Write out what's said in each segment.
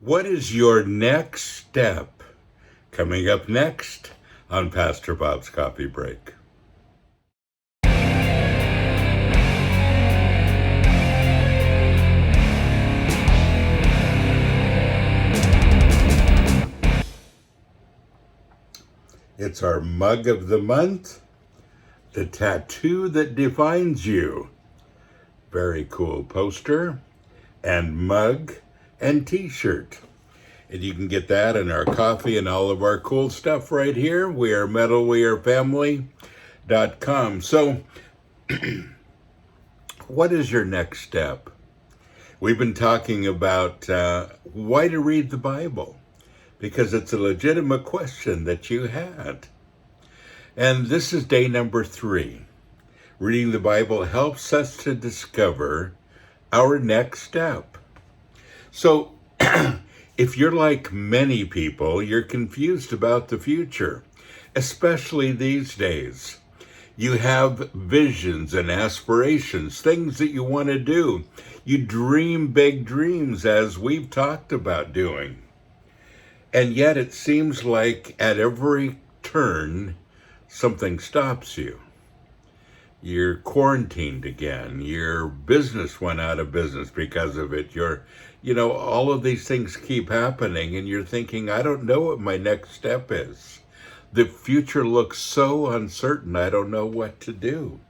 What is your next step? Coming up next on Pastor Bob's Coffee Break. It's our mug of the month, the tattoo that defines you. Very cool poster and mug and t-shirt. And you can get that in our coffee and all of our cool stuff right here. We are metalwearfamily.com. So what is your next step? We've been talking about why to read the Bible, because it's a legitimate question that you had. And this is day number 3. Reading the Bible helps us to discover our next step. So if you're like many people, you're confused about the future, especially these days. You have visions and aspirations, things that you want to do. You dream big dreams, as we've talked about doing. And yet it seems like at every turn, something stops you. You're quarantined again. Your business went out of business because of it. All of these things keep happening, and you're thinking, I don't know what my next step is. The future looks so uncertain, I don't know what to do.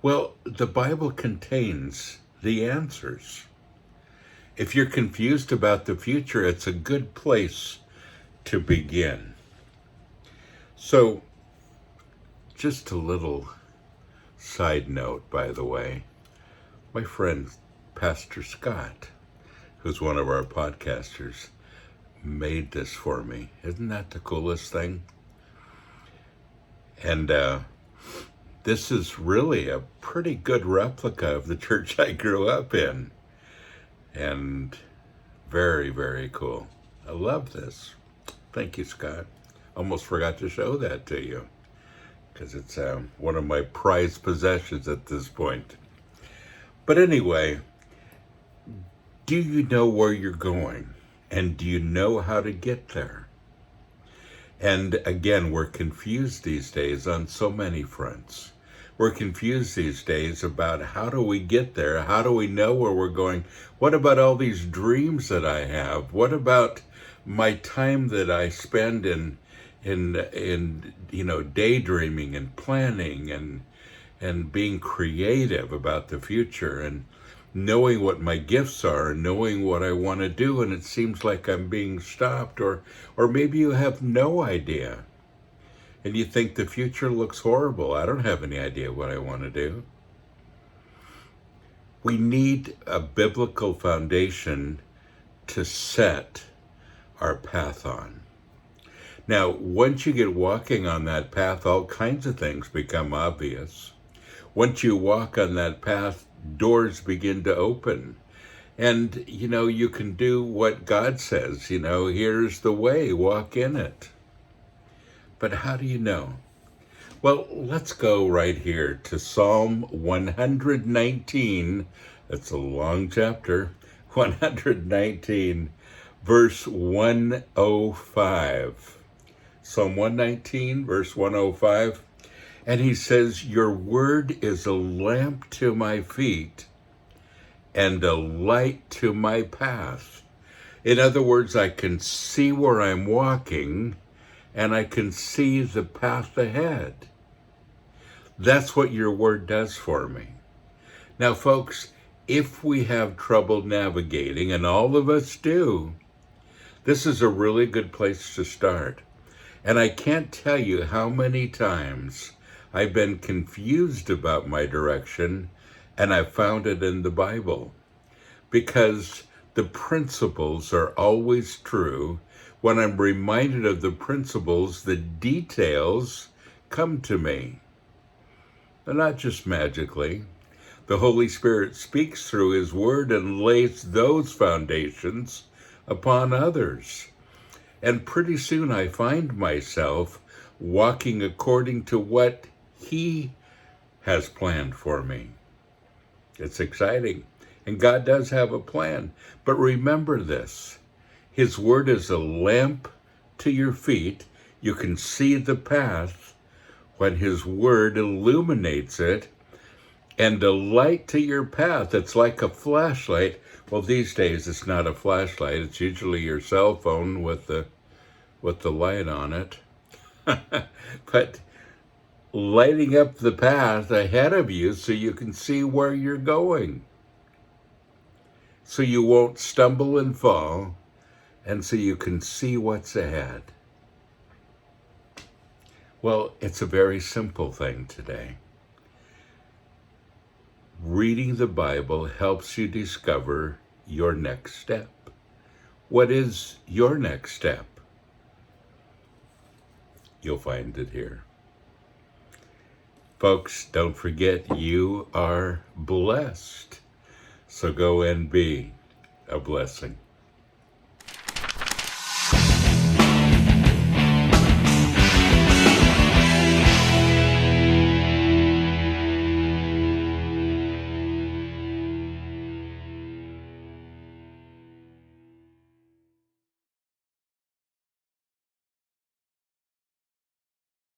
Well, the Bible contains the answers. If you're confused about the future, it's a good place to begin. So, just a little side note, by the way. My friend, Pastor Scott, who's one of our podcasters, made this for me. Isn't that the coolest thing? And this is really a pretty good replica of the church I grew up in. And very, very cool. I love this. Thank you, Scott. Almost forgot to show that to you, because it's one of my prized possessions at this point. But anyway, do you know where you're going? And do you know how to get there? And again, we're confused these days on so many fronts. We're confused these days about how do we get there? How do we know where we're going? What about all these dreams that I have? What about my time that I spend in daydreaming and planning and being creative about the future and knowing what my gifts are and knowing what I want to do, and it seems like I'm being stopped, or maybe you have no idea and you think the future looks horrible. I don't have any idea what I want to do. We need a biblical foundation to set our path on. Now, once you get walking on that path, all kinds of things become obvious. Once you walk on that path, doors begin to open. And, you can do what God says, here's the way, walk in it. But how do you know? Well, let's go right here to Psalm 119. That's a long chapter. 119, verse 105. Psalm 119, verse 105. And he says, your word is a lamp to my feet and a light to my path. In other words, I can see where I'm walking and I can see the path ahead. That's what your word does for me. Now, folks, if we have trouble navigating, and all of us do, this is a really good place to start. And I can't tell you how many times I've been confused about my direction, and I found it in the Bible. Because the principles are always true. When I'm reminded of the principles, the details come to me. But not just magically. The Holy Spirit speaks through His Word and lays those foundations upon others. And pretty soon I find myself walking according to what He has planned for me. It's exciting. And God does have a plan. But remember this, his word is a lamp to your feet. You can see the path when his word illuminates it, and a light to your path. It's like a flashlight. Well, these days it's not a flashlight. It's usually your cell phone with the light on it. But lighting up the path ahead of you so you can see where you're going. So you won't stumble and fall, and so you can see what's ahead. Well, it's a very simple thing today. Reading the Bible helps you discover your next step. What is your next step? You'll find it here. Folks, don't forget you are blessed. So go and be a blessing.